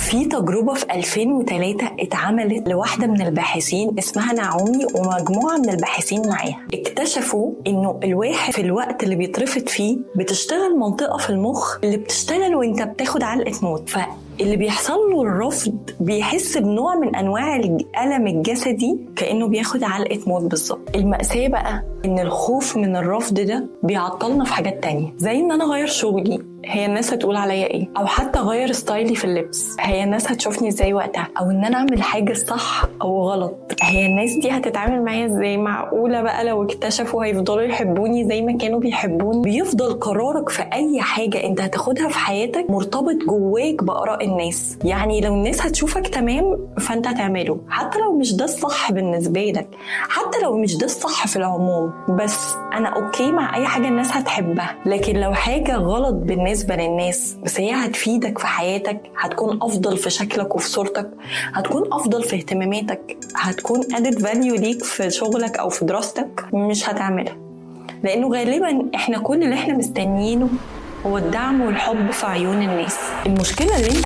في تجربة في 2003 اتعملت لواحدة من الباحثين اسمها نعومي ومجموعة من الباحثين معاها. اكتشفوا انه الواحد في الوقت اللي بيترفض فيه بتشتغل منطقة في المخ اللي بتشتغل وانت بتاخد علقة موت، اللي بيحصل له الرفض بيحس بنوع من انواع الالم الجسدي كانه بياخد علقه موت بالظبط. المأساة بقى ان الخوف من الرفض ده بيعطلنا في حاجات تانية، زي ان انا اغير شغلي هي الناس هتقول عليا ايه، او حتى اغير ستايلي في اللبس هي الناس هتشوفني ازاي وقتها، او ان انا اعمل حاجه صح او غلط هي الناس دي هتتعامل معايا ازاي. معقوله بقى لو اكتشفوا هيفضلوا يحبوني زي ما كانوا بيحبوني؟ بيفضل قرارك في اي حاجه انت هتاخدها في حياتك مرتبط جواك باراء الناس. يعني لو الناس هتشوفك تمام فانت هتعمله، حتى لو مش ده الصح بالنسبه لك، حتى لو مش ده الصح في العموم، بس انا اوكي مع اي حاجه الناس هتحبها. لكن لو حاجه غلط بالنسبه للناس بس هي هتفيدك في حياتك، هتكون افضل في شكلك وفي صورتك، هتكون افضل في اهتماماتك، هتكون added value ليك في شغلك او في دراستك، مش هتعملها. لانه غالبا احنا كل اللي احنا مستنيينه هو الدعم والحب في عيون الناس. المشكله اللي